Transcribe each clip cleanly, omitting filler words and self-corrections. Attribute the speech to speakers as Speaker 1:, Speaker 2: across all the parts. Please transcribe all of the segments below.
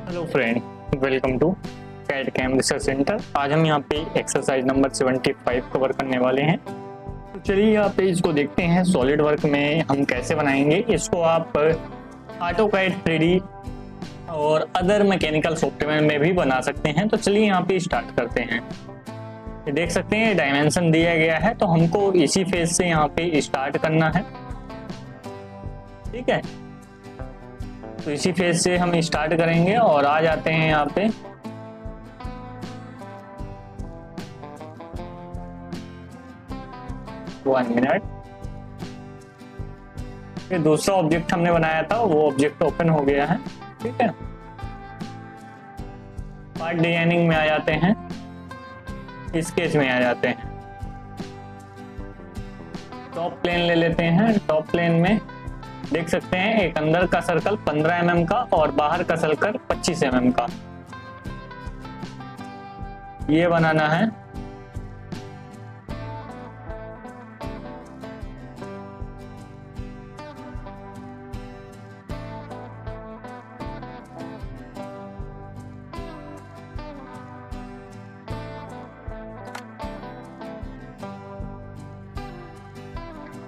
Speaker 1: Hello friend, welcome to CAD CAM research centre. आज हम यहाँ पे एक्सरसाइज नंबर 75 कवर करने वाले हैं। तो चलिए यहाँ पे इसको देखते हैं सॉलिड वर्क में हम कैसे बनाएंगे। इसको आप ऑटोकैड 3D और अदर मैकेनिकल सॉफ्टवेयर में भी बना सकते हैं। तो चलिए यहाँ पे स्टार्ट करते हैं। ये देख सकते हैं डायमेंशन दिया गया है, तो हमको इसी फेज से यहाँ पे स्टार्ट करना है। ठीक है, तो इसी फेज से हम स्टार्ट करेंगे और आ जाते हैं यहाँ पे वन मिनट। ये दूसरा ऑब्जेक्ट हमने बनाया था, वो ऑब्जेक्ट ओपन हो गया है। ठीक है, पार्ट डिजाइनिंग में आ जाते हैं, स्केच में आ जाते हैं। टॉप प्लेन ले लेते हैं। टॉप प्लेन में देख सकते हैं एक अंदर का सर्कल 15 mm का और बाहर का सर्कल 25 mm का, ये बनाना है।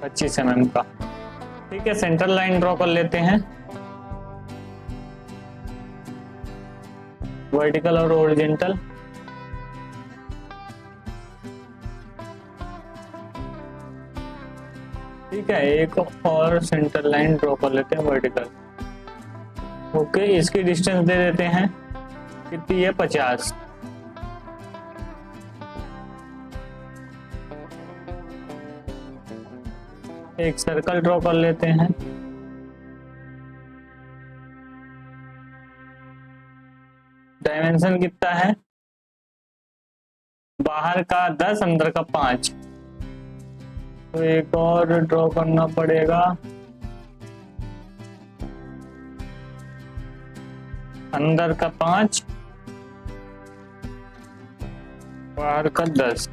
Speaker 1: पच्चीस mm का। ठीक है, सेंटर लाइन ड्रॉ कर लेते हैं, वर्टिकल और हॉरिजॉन्टल। ठीक है, एक और सेंटर लाइन ड्रॉ कर लेते हैं वर्टिकल। ओके, इसकी डिस्टेंस दे देते हैं, कितनी है 50। एक सर्कल ड्रॉ कर लेते हैं। डायमेंशन कितना है, बाहर का 10 अंदर का 5, तो एक और ड्रॉ करना पड़ेगा। अंदर का 5, बाहर का 10।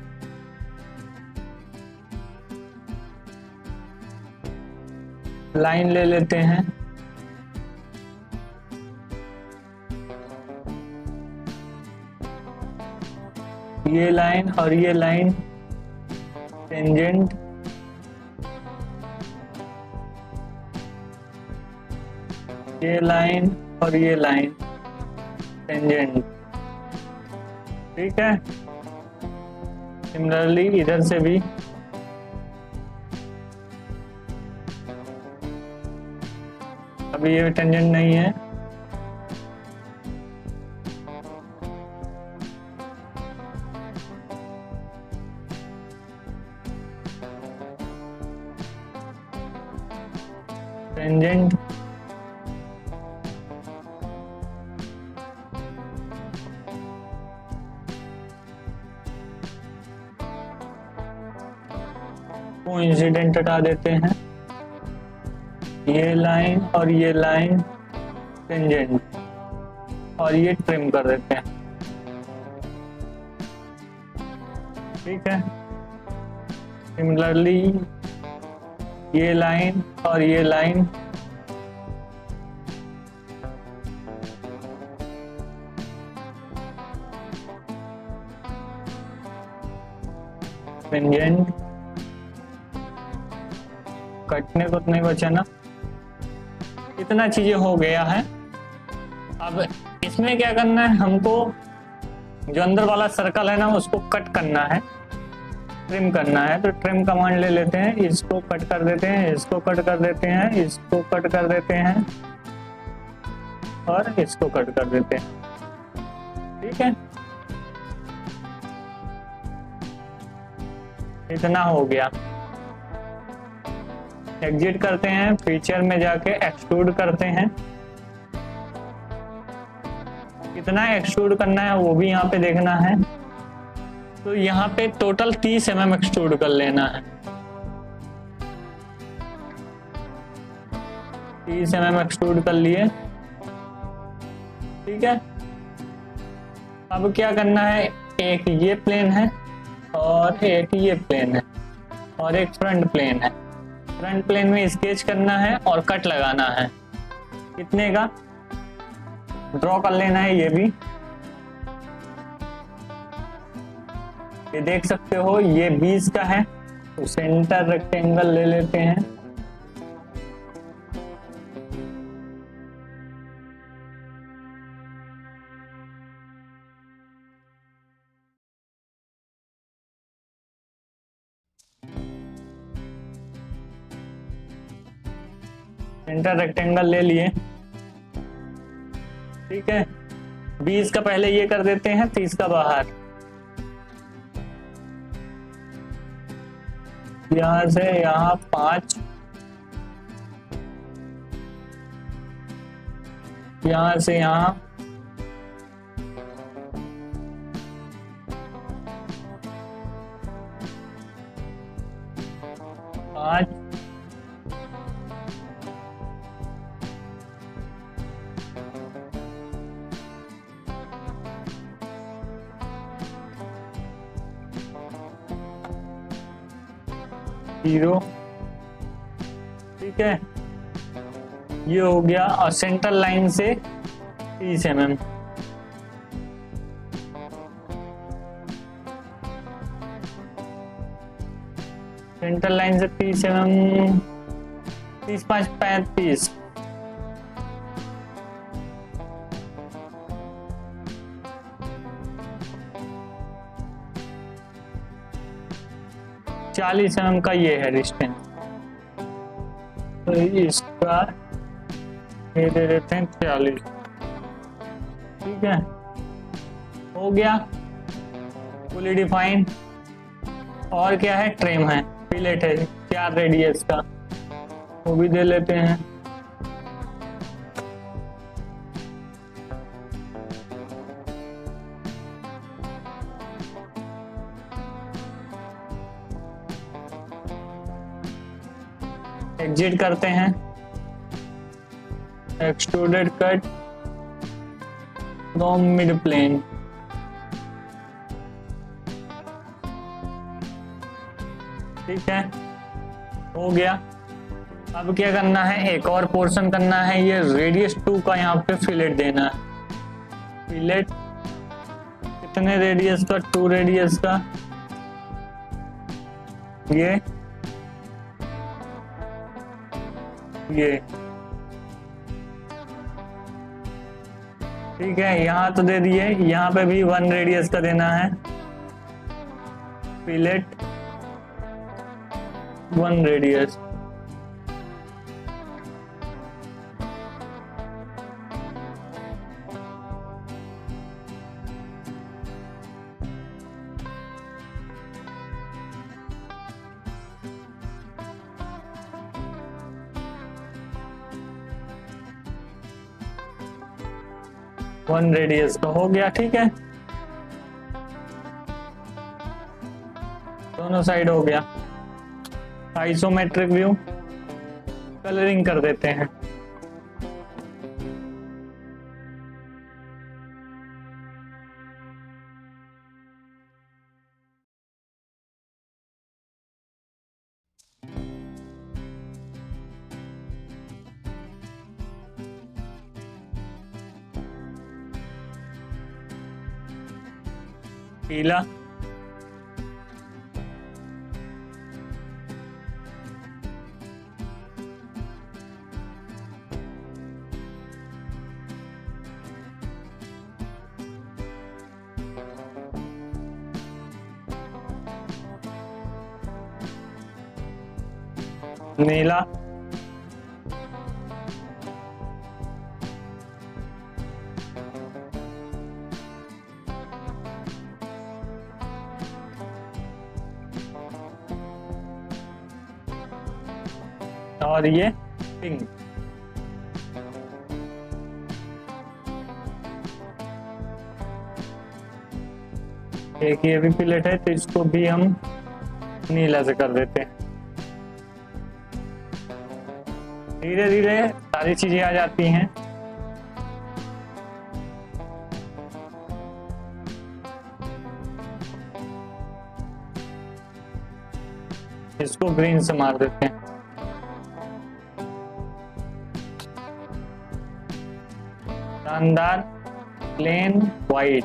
Speaker 1: लाइन ले लेते हैं, ये लाइन और ये लाइन टेंजेंट, ये लाइन और ये लाइन टेंजेंट। ठीक है, सिमिलरली इधर से भी अभी ये टेंजेंट नहीं है, टेंजेंट। कोइंसिडेंट हटा देते हैं, ये लाइन और ये लाइन टेंजेंट, और ये ट्रिम कर देते हैं। ठीक है, सिमिलरली ये लाइन और ये लाइन टेंजेंट। कटने को नहीं बचा ना, इतना चीजें हो गया है। अब इसमें क्या करना है, हमको जो अंदर वाला सर्कल है ना उसको कट करना है, ट्रिम करना है। तो ट्रिम कमांड ले लेते हैं, इसको कट कर देते हैं, इसको कट कर देते हैं, इसको कट कर देते हैं और इसको कट कर देते हैं। ठीक है, इतना हो गया। एग्जिट करते हैं, फीचर में जाके एक्सट्रूड करते हैं। कितना एक्सट्रूड करना है वो भी यहाँ पे देखना है। तो यहाँ पे टोटल 30 mm एक्सट्रूड कर लेना है। 30 mm एक्सट्रूड कर लिए। ठीक है, अब क्या करना है, एक ये प्लेन है और एक ये प्लेन है और एक फ्रंट प्लेन है। फ्रंट प्लेन में स्केच करना है और कट लगाना है। कितने का ड्रॉ कर लेना है ये भी। ये देख सकते हो ये 20 का है, तो सेंटर रेक्टेंगल ले लेते हैं। सेंटर रेक्टेंगल ले लिए, ठीक है। 20 का पहले ये कर देते हैं, 30 का बाहर। यहां से यहाँ 5, यहां से यहाँ 5, जीरो, ठीक है। ये हो गया। और सेंटर लाइन से 30 mm, सेंटर लाइन से 30 mm, 30, 5, 35, चालीस mm का ये है डिस्टेंस, तो इसका ये दे देते हैं 40, ठीक है। हो गया फुली डिफाइन। और क्या है, ट्रिम है, फिलेट है 4 रेडियस का, वो भी दे लेते हैं। एग्जिट करते हैं, extruded cut from mid plane, ठीक है। हो गया। अब क्या करना है, एक और पोर्शन करना है, ये रेडियस 2 का यहाँ पे फिलेट देना है। फिलेट कितने रेडियस का, 2 रेडियस का, ये ठीक है। यहाँ तो दे दिए, यहाँ पे भी 1 रेडियस का देना है। फिलेट 1 रेडियस, वन रेडियस का हो गया, ठीक है। दोनों साइड हो गया। आइसोमेट्रिक व्यू, कलरिंग कर देते हैं। पीला, नीला, और ये पिंक। एक ये भी प्लेट है, तो इसको भी हम नीला से कर देते हैं। धीरे धीरे सारी चीजें आ जाती हैं। इसको ग्रीन से मार देते हैं। शानदार प्लेन वाइट।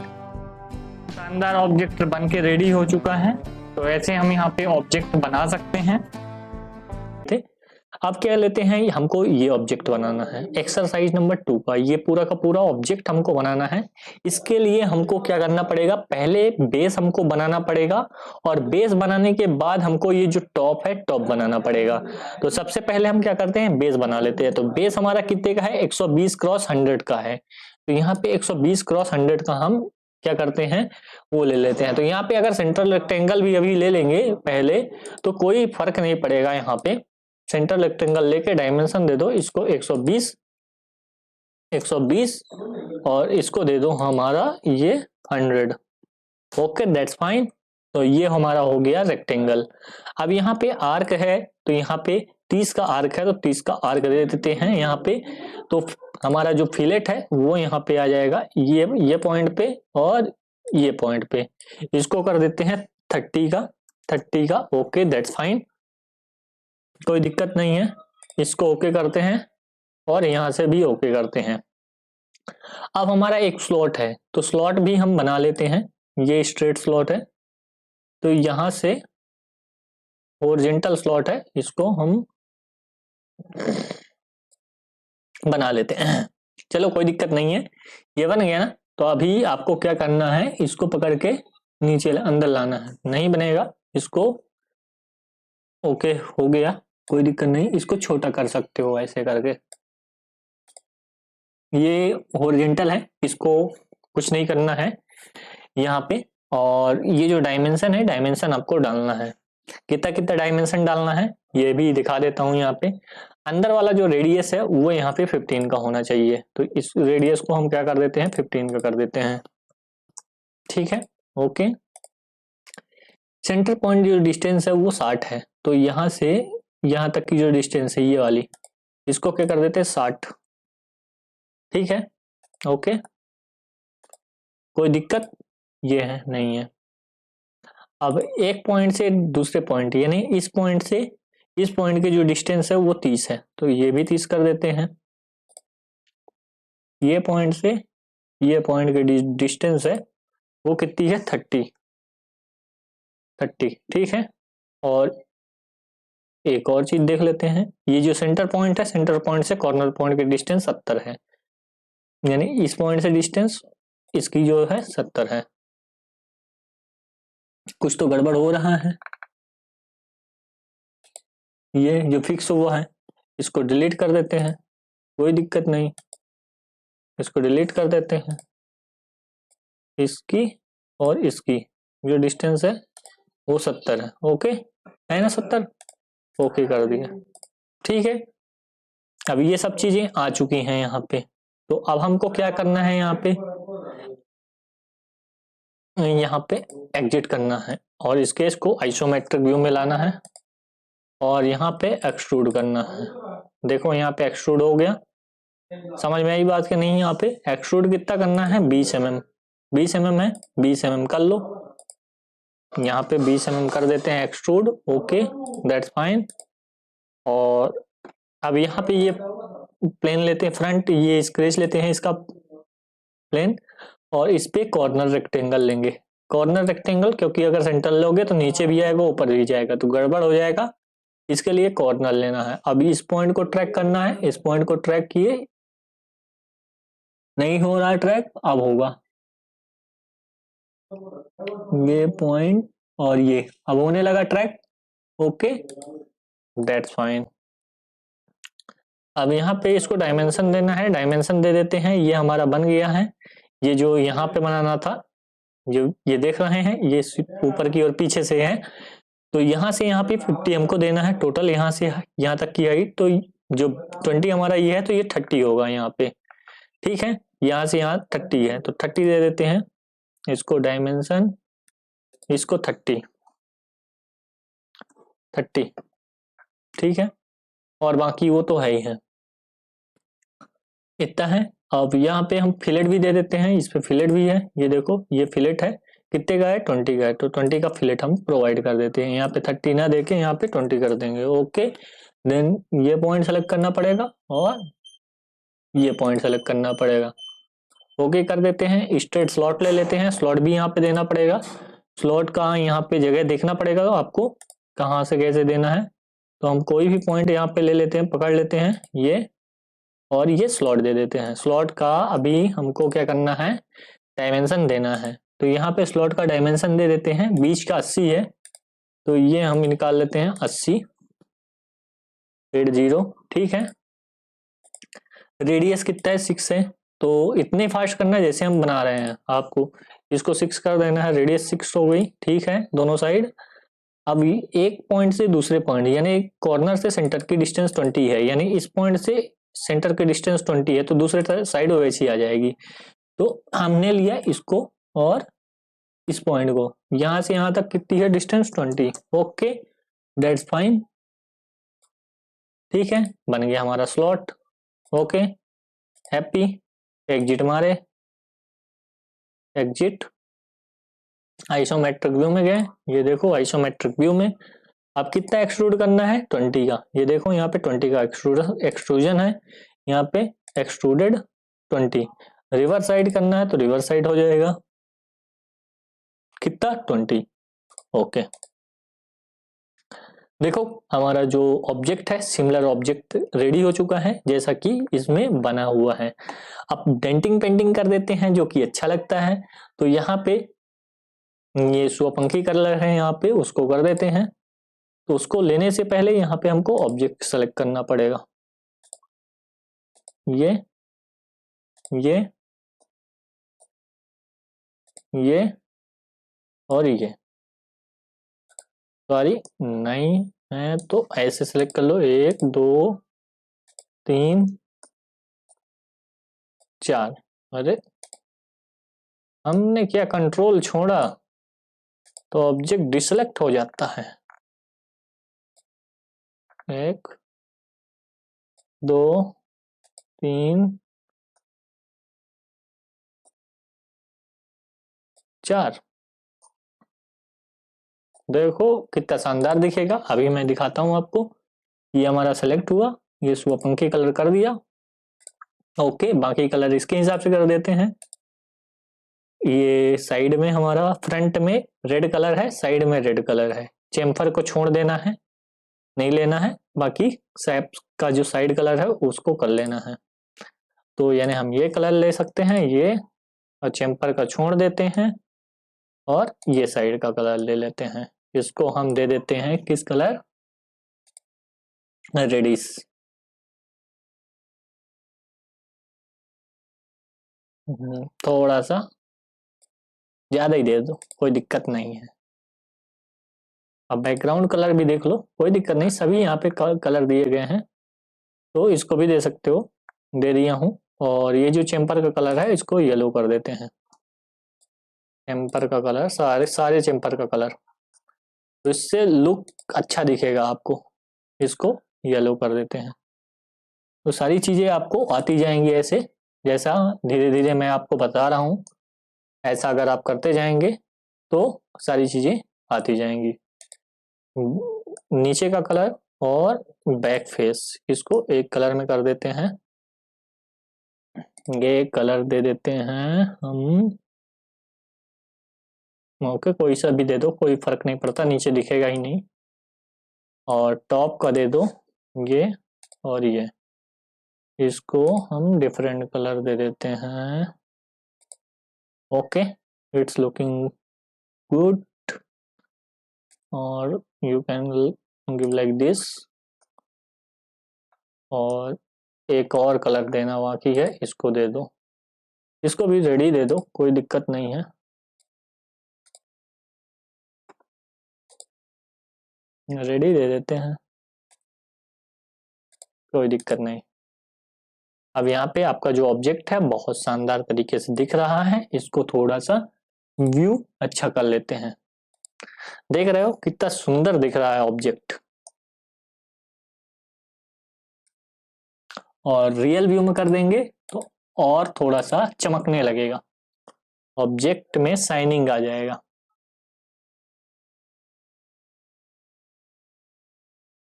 Speaker 1: शानदार ऑब्जेक्ट बन के रेडी हो चुका है। तो ऐसे हम यहाँ पे ऑब्जेक्ट बना सकते हैं। अब क्या लेते हैं, हमको ये ऑब्जेक्ट बनाना है एक्सरसाइज नंबर 2 का। ये पूरा का पूरा ऑब्जेक्ट हमको बनाना है। इसके लिए हमको क्या करना पड़ेगा, पहले बेस हमको बनाना पड़ेगा और बेस बनाने के बाद हमको ये जो टॉप है टॉप बनाना पड़ेगा। तो सबसे पहले हम क्या करते हैं, बेस बना लेते हैं। तो बेस हमारा कितने का है, 120 क्रॉस 100 का है। तो यहाँ पे 120 क्रॉस 100 का हम क्या करते हैं, वो ले लेते हैं। तो यहाँ पे अगर सेंट्रल रेक्टेंगल भी अभी ले लेंगे पहले तो कोई फर्क नहीं पड़ेगा। यहाँ पे सेंट्रल रेक्टेंगल लेके डायमेंशन दे दो इसको 120 और इसको दे दो हमारा ये 100। Okay that's fine. तो ये हमारा हो गया रेक्टेंगल। अब यहाँ पे आर्क है तो यहाँ पे 30 का आर्क है तो 30 का आर्क दे देते हैं यहाँ पे। तो हमारा जो फिलेट है वो यहाँ पे आ जाएगा ये पॉइंट पे और ये पॉइंट पे। इसको कर देते हैं 30 का। ओके दैट्स फाइन, कोई दिक्कत नहीं है। इसको ओके करते हैं और यहां से भी ओके करते हैं। अब हमारा एक स्लॉट है तो स्लॉट भी हम बना लेते हैं। ये स्ट्रेट स्लॉट है तो यहां से हॉरिजॉन्टल स्लॉट है, इसको हम बना लेते हैं। चलो कोई दिक्कत नहीं है, ये बन गया ना। तो अभी आपको क्या करना है, इसको पकड़ के नीचे अंदर लाना है। नहीं बनेगा इसको, ओके हो गया कोई दिक्कत नहीं। इसको छोटा कर सकते हो ऐसे करके। ये हॉरिजॉन्टल है, इसको कुछ नहीं करना है यहाँ पे। और ये जो डायमेंशन है, डायमेंशन आपको डालना है। कितना कितना डायमेंशन डालना है ये भी दिखा देता हूँ। यहाँ पे अंदर वाला जो रेडियस है वो यहाँ पे 15 का होना चाहिए। तो इस रेडियस को हम क्या कर देते हैं, 15 का कर देते हैं। ठीक है ओके। सेंटर पॉइंट जो डिस्टेंस है वो 60 है। तो यहाँ से यहाँ तक की जो डिस्टेंस है ये वाली, इसको क्या कर देते हैं 60। ठीक है ओके, कोई दिक्कत ये है नहीं है। अब एक पॉइंट से दूसरे पॉइंट यानी इस पॉइंट से इस पॉइंट की जो डिस्टेंस है वो 30 है। तो ये भी 30 कर देते हैं। ये पॉइंट से ये पॉइंट की डिस्टेंस है वो कितनी है, 30। ठीक है। और एक और चीज देख लेते हैं, ये जो सेंटर पॉइंट है, सेंटर पॉइंट से कॉर्नर पॉइंट की डिस्टेंस 70 है। यानी इस पॉइंट से डिस्टेंस इसकी जो है 70 है। कुछ तो गड़बड़ हो रहा है। ये जो फिक्स हुआ है इसको डिलीट कर देते हैं, कोई दिक्कत नहीं। इसको डिलीट कर देते हैं। इसकी और इसकी जो डिस्टेंस है वो 70 है। ओके है ना 70, ओके कर दिया। ठीक है, अब ये सब चीजें आ चुकी हैं यहाँ पे। तो अब हमको क्या करना है, यहाँ पे एग्जिट करना है और इस केस को आइसोमेट्रिक व्यू में लाना है और यहाँ पे एक्सट्रूड करना है। देखो यहाँ पे एक्सट्रूड हो गया। समझ में आई बात कि नहीं? यहाँ पे एक्सट्रूड कितना करना है, 20 mm। 20 mm है, 20 mm कर लो। यहाँ पे 20 mm कर देते हैं एक्सट्रूड। Okay that's fine. और अब यहाँ पे ये प्लेन लेते हैं फ्रंट, ये स्क्रेच लेते हैं इसका प्लेन और इस पे कॉर्नर रेक्टेंगल लेंगे। कॉर्नर रेक्टेंगल क्योंकि अगर सेंटर लोगे तो नीचे भी आएगा ऊपर भी जाएगा तो गड़बड़ हो जाएगा, इसके लिए कॉर्नर लेना है। अभी इस पॉइंट को ट्रैक करना है। इस पॉइंट को ट्रैक किए, नहीं हो रहा है ट्रैक, अब होगा। ये पॉइंट और ये अब होने लगा ट्रैक। Okay that's fine. अब यहाँ पे इसको डायमेंशन देना है, डायमेंशन दे देते हैं। ये हमारा बन गया है। ये जो यहाँ पे बनाना था, जो ये देख रहे हैं, ये ऊपर की और पीछे से है। तो यहाँ से यहाँ पे 50 हमको देना है टोटल, यहाँ से यहाँ तक की हाइट। तो जो 20 हमारा ये है तो ये 30 होगा यहाँ पे। ठीक है, यहाँ से यहाँ 30 है तो 30 दे देते हैं। इसको डायमेंशन, इसको 30। ठीक है, और बाकी वो तो है ही है, इतना है। अब यहाँ पे हम फिलेट भी दे देते हैं। इस पे फिलेट भी है, ये देखो ये फिलेट है। कितने का है, 20 का है। तो 20 का फिलेट हम प्रोवाइड कर देते हैं। यहाँ पे 30 ना देके यहाँ पे 20 कर देंगे। ओके देन ये पॉइंट सेलेक्ट करना पड़ेगा और ये पॉइंट सेलेक्ट करना पड़ेगा। ओके कर देते हैं। स्ट्रेट स्लॉट ले लेते हैं, स्लॉट भी यहाँ पे देना पड़ेगा। स्लॉट का यहाँ पे जगह देखना पड़ेगा आपको, कहाँ से कैसे देना है। तो हम कोई भी पॉइंट यहाँ पे ले लेते हैं, पकड़ लेते हैं ये, और ये स्लॉट दे देते हैं। स्लॉट का अभी हमको क्या करना है, डायमेंशन देना है। तो यहाँ पे स्लॉट का डायमेंशन दे देते हैं, बीच का 80 है, तो ये हम निकाल लेते हैं 80 80। ठीक है, रेडियस कितना है 6 है, तो इतने फास्ट करना है जैसे हम बना रहे हैं। आपको इसको 6 कर देना है, रेडियस 6 हो गई। ठीक है, दोनों साइड। अब एक पॉइंट से दूसरे पॉइंट, यानी कॉर्नर से सेंटर की डिस्टेंस 20 है, यानी इस पॉइंट से सेंटर की डिस्टेंस 20 है, तो दूसरे साइड वैसी आ जाएगी। तो हमने लिया इसको और इस पॉइंट को, यहां से यहां तक कितनी है डिस्टेंस 20। Okay, that's fine. ठीक है, बन गया हमारा स्लॉट। Okay, happy. एग्जिट मारे, एग्जिट, आइसोमेट्रिक व्यू में गए। ये देखो आइसोमेट्रिक व्यू में अब कितना एक्सट्रूड करना है, 20 का। ये देखो यहाँ पे 20 का एक्सट्रूजन है, यहाँ पे एक्सट्रूडेड 20। रिवर्स साइड करना है तो रिवर्स साइड हो जाएगा, कितना 20। ओके, देखो हमारा जो ऑब्जेक्ट है, सिमिलर ऑब्जेक्ट रेडी हो चुका है जैसा कि इसमें बना हुआ है। अब डेंटिंग पेंटिंग कर देते हैं जो कि अच्छा लगता है। तो यहाँ पे ये स्वपंखी कलर है, यहाँ पे उसको कर देते हैं। तो उसको लेने से पहले यहाँ पे हमको ऑब्जेक्ट सेलेक्ट करना पड़ेगा, ये ये और ये। सॉरी नहीं है तो ऐसे सेलेक्ट कर लो, 1 2 3 4। अरे हमने क्या कंट्रोल छोड़ा तो ऑब्जेक्ट डिसेलेक्ट हो जाता है। 1 2 3 4। देखो कितना शानदार दिखेगा। अभी मैं दिखाता हूं आपको। ये हमारा सेलेक्ट हुआ, ये स्वपंखी कलर कर दिया। ओके, बाकी कलर इसके हिसाब से कर देते हैं। ये साइड में हमारा फ्रंट में रेड कलर है, साइड में रेड कलर है। चेम्फर को छोड़ देना है, नहीं लेना है। बाकी सैप का जो साइड कलर है उसको कर लेना है। तो यानी हम ये कलर ले सकते हैं, ये, और चेम्पर का छोड़ देते हैं और ये साइड का कलर ले लेते हैं। इसको हम दे देते हैं किस कलर, रेडिश। थोड़ा सा ज्यादा ही दे दो, कोई दिक्कत नहीं है। अब बैकग्राउंड कलर भी देख लो, कोई दिक्कत नहीं, सभी यहाँ पे कलर दिए गए हैं, तो इसको भी दे सकते हो, दे दिया हूँ। और ये जो चेम्पर का कलर है इसको येलो कर देते हैं। चेम्पर का कलर, सारे चेम्पर का कलर, तो इससे लुक अच्छा दिखेगा आपको। इसको येलो कर देते हैं। तो सारी चीजें आपको आती जाएंगी ऐसे, जैसा धीरे धीरे मैं आपको बता रहा हूँ, ऐसा अगर आप करते जाएंगे तो सारी चीजें आती जाएंगी। नीचे का कलर और बैक फेस, इसको एक कलर में कर देते हैं। ये कलर दे देते हैं हम, ओके, कोई सा भी दे दो, कोई फर्क नहीं पड़ता, नीचे दिखेगा ही नहीं। और टॉप का दे दो ये, और ये, इसको हम डिफरेंट कलर दे देते हैं। Okay, it's looking good. और you can give like this. और एक और कलर देना बाकी है, इसको दे दो। इसको भी रेडी दे दो, कोई दिक्कत नहीं है। रेडी दे देते हैं, कोई दिक्कत नहीं। अब यहाँ पे आपका जो ऑब्जेक्ट है बहुत शानदार तरीके से दिख रहा है। इसको थोड़ा सा व्यू अच्छा कर लेते हैं। देख रहे हो कितना सुंदर दिख रहा है ऑब्जेक्ट। और रियल व्यू में कर देंगे तो और थोड़ा सा चमकने लगेगा, ऑब्जेक्ट में शाइनिंग आ जाएगा।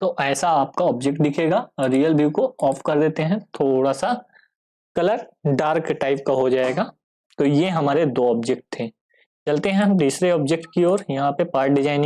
Speaker 1: तो ऐसा आपका ऑब्जेक्ट दिखेगा। रियल व्यू को ऑफ कर देते हैं थोड़ा सा, कलर डार्क टाइप का हो जाएगा। तो ये हमारे दो ऑब्जेक्ट थे। चलते हैं हम तीसरे ऑब्जेक्ट की ओर। यहाँ पे पार्ट डिजाइनिंग